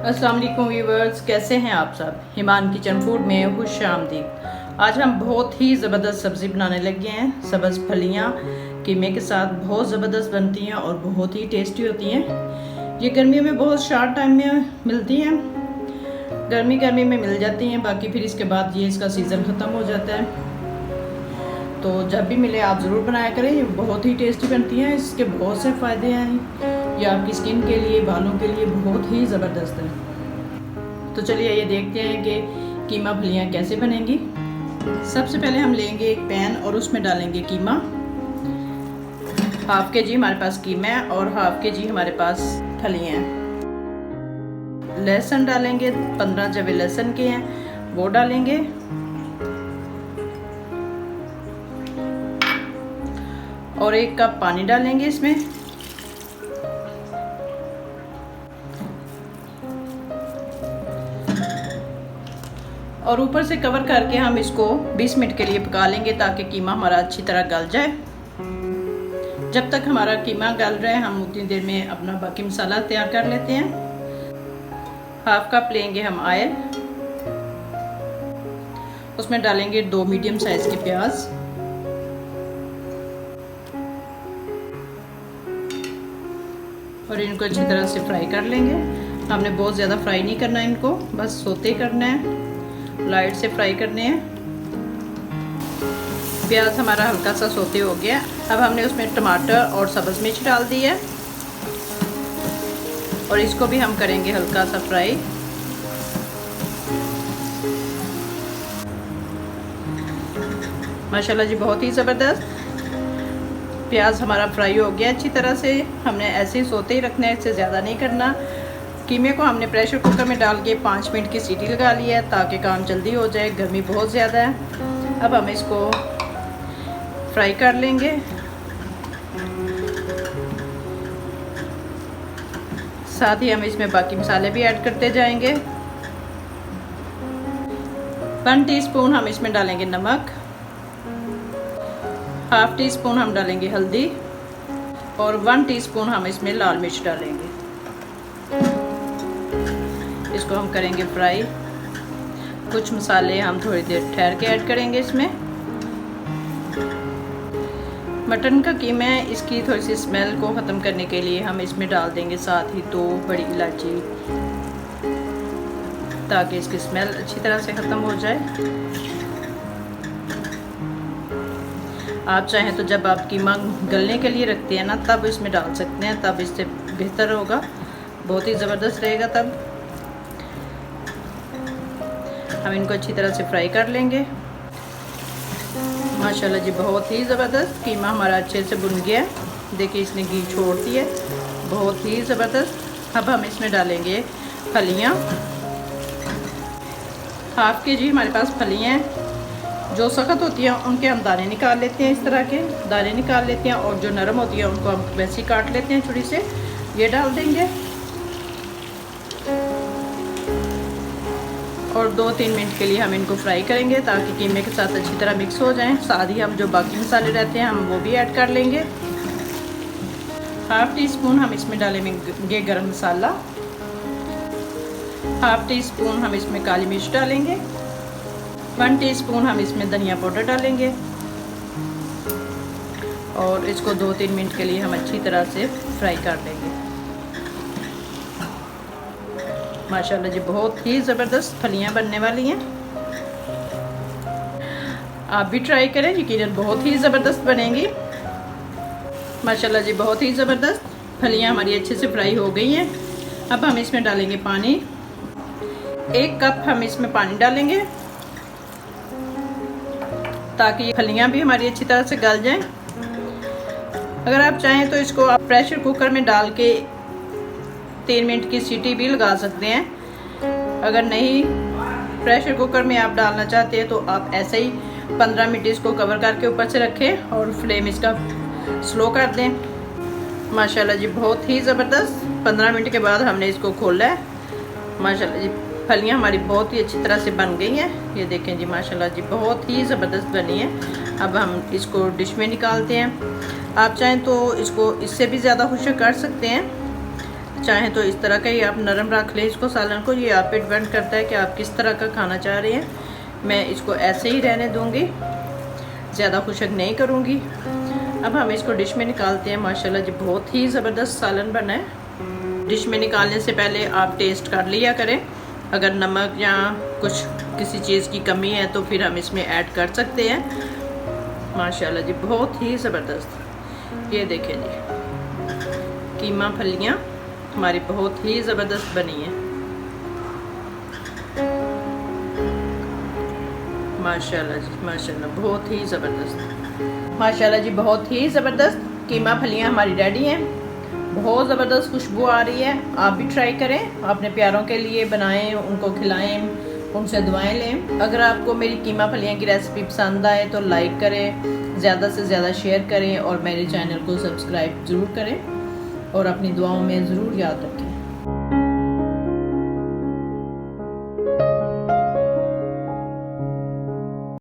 अस्सलाम वालेकुम व्यूवर्स, कैसे हैं आप सब। हिमान किचन फूड में खुश आमदीद। आज हम बहुत ही ज़बरदस्त सब्ज़ी बनाने लगे हैं। सब्ज़ फलियाँ कीमे के साथ बहुत ज़बरदस्त बनती हैं और बहुत ही टेस्टी होती हैं। ये गर्मियों में बहुत शॉर्ट टाइम में मिलती हैं, गर्मी में मिल जाती हैं। बाकी फिर इसके बाद ये इसका सीज़न ख़त्म हो जाता है। तो जब भी मिले आप ज़रूर बनाया करें। ये बहुत ही टेस्टी बनती हैं, इसके बहुत से फ़ायदे हैं। ये आपकी स्किन के लिए, बालों के लिए बहुत ही ज़बरदस्त है। तो चलिए ये देखते हैं कि कीमा फलियाँ कैसे बनेंगी। सबसे पहले हम लेंगे एक पैन और उसमें डालेंगे कीमा। हाफ kg हमारे पास कीमा है और हाफ kg हमारे पास फलियाँ हैं। लहसुन डालेंगे, 15 जवे लहसुन के हैं वो डालेंगे। और 1 कप पानी डालेंगे इसमें। और ऊपर से कवर करके हम इसको 20 मिनट के लिए पका लेंगे ताकि कीमा हमारा अच्छी तरह गल जाए। जब तक हमारा कीमा गल रहा है हम उतनी देर में अपना बाकी मसाला तैयार कर लेते हैं। हाफ कप लेंगे हम ऑयल, उसमें डालेंगे 2 मीडियम साइज के प्याज। और इनको अच्छी तरह से फ्राई कर लेंगे। हमने बहुत ज़्यादा फ्राई नहीं करना है इनको, बस सोते करना है, लाइट से फ्राई करने हैं। प्याज हमारा हल्का सा सोते हो गया। अब हमने उसमें टमाटर और सब्ज़ मिर्च डाल दी है और इसको भी हम करेंगे हल्का सा फ्राई। माशाल्लाह जी बहुत ही ज़बरदस्त प्याज हमारा फ्राई हो गया अच्छी तरह से। हमने ऐसे ही सोते ही रखना है, इससे ज़्यादा नहीं करना। कीमे को हमने प्रेशर कुकर में डाल के 5 मिनट की सीटी लगा ली है ताकि काम जल्दी हो जाए, गर्मी बहुत ज़्यादा है। अब हम इसको फ्राई कर लेंगे। साथ ही हम इसमें बाकी मसाले भी ऐड करते जाएंगे। 1 टीस्पून हम इसमें डालेंगे नमक, हाफ टी स्पून हम डालेंगे हल्दी और 1 टीस्पून हम इसमें लाल मिर्च डालेंगे। इसको हम करेंगे फ्राई। कुछ मसाले हम थोड़ी देर ठहर के ऐड करेंगे इसमें। मटन का कीमा है, इसकी थोड़ी सी स्मेल को ख़त्म करने के लिए हम इसमें डाल देंगे साथ ही 2 बड़ी इलायची ताकि इसकी स्मेल अच्छी तरह से ख़त्म हो जाए। आप चाहें तो जब आप कीमा गलने के लिए रखते हैं ना तब इसमें डाल सकते हैं, तब इससे बेहतर होगा, बहुत ही ज़बरदस्त रहेगा। तब हम इनको अच्छी तरह से फ्राई कर लेंगे। माशाल्लाह जी बहुत ही ज़बरदस्त कीमा हमारा अच्छे से भुन गया है। देखिए इसने घी छोड़ दिया, बहुत ही ज़बरदस्त। अब हम इसमें डालेंगे फलियाँ। हाफ kg हमारे पास फलियाँ हैं। जो सख्त होती हैं उनके हम दाने निकाल लेते हैं, इस तरह के दाने निकाल लेते हैं। और जो नरम होती है उनको हम वैसे ही काट लेते हैं छुरी से। ये डाल देंगे और 2-3 मिनट के लिए हम इनको फ्राई करेंगे ताकि कीमे के साथ अच्छी तरह मिक्स हो जाएं। साथ ही हम जो बाकी मसाले रहते हैं हम वो भी ऐड कर लेंगे। हाफ टीस्पून हम इसमें डालेंगे गरम मसाला, हाफ टीस्पून हम इसमें काली मिर्च डालेंगे, 1 टीस्पून हम इसमें धनिया पाउडर डालेंगे। और इसको 2-3 मिनट के लिए हम अच्छी तरह से फ्राई कर लेंगे। माशाल्लाह जी बहुत ही ज़बरदस्त फलियाँ बनने वाली हैं। आप भी ट्राई करें, यकीनन बहुत ही ज़बरदस्त बनेंगी। माशाल्लाह जी बहुत ही ज़बरदस्त फलियाँ हमारी अच्छे से फ्राई हो गई हैं। अब हम इसमें डालेंगे पानी। 1 कप हम इसमें पानी डालेंगे ताकि फलियाँ भी हमारी अच्छी तरह से गल जाएं। अगर आप चाहें तो इसको आप प्रेशर कुकर में डाल के 3 मिनट की सीटी भी लगा सकते हैं। अगर नहीं प्रेशर कुकर में आप डालना चाहते हैं तो आप ऐसे ही 15 मिनट इसको कवर करके ऊपर से रखें और फ्लेम इसका स्लो कर दें। माशाल्लाह जी बहुत ही ज़बरदस्त 15 मिनट के बाद हमने इसको खोला है। माशाल्लाह जी फलियाँ हमारी बहुत ही अच्छी तरह से बन गई हैं। ये देखें जी माशाल्लाह जी बहुत ही ज़बरदस्त बनी है। अब हम इसको डिश में निकालते हैं। आप चाहें तो इसको इससे भी ज़्यादा खुश्क कर सकते हैं, चाहें तो इस तरह का ही आप नरम रख लें इसको सालन को, ये आप पे डिपेंड करता है कि आप किस तरह का खाना चाह रहे हैं। मैं इसको ऐसे ही रहने दूँगी, ज़्यादा खुशक नहीं करूँगी। अब हम इसको डिश में निकालते हैं। माशाल्लाह जी बहुत ही ज़बरदस्त सालन बना है। डिश में निकालने से पहले आप टेस्ट कर लिया करें, अगर नमक या कुछ किसी चीज़ की कमी है तो फिर हम इसमें ऐड कर सकते हैं। माशाल्लाह जी बहुत ही ज़बरदस्त। ये देखें जी कीमा फलियाँ हमारी बहुत ही ज़बरदस्त बनी है। माशाल्लाह जी माशाल्लाह बहुत ही ज़बरदस्त। माशाल्लाह जी बहुत ही ज़बरदस्त कीमा फलियाँ हमारी रेडी हैं। बहुत ज़बरदस्त खुशबू आ रही है। आप भी ट्राई करें, अपने प्यारों के लिए बनाएं, उनको खिलाएं, उनसे दुआएं लें। अगर आपको मेरी कीमा फलियाँ की रेसिपी पसंद आए तो लाइक करें, ज़्यादा से ज़्यादा शेयर करें और मेरे चैनल को सब्सक्राइब ज़रूर करें और अपनी दुआओं में ज़रूर याद रखें।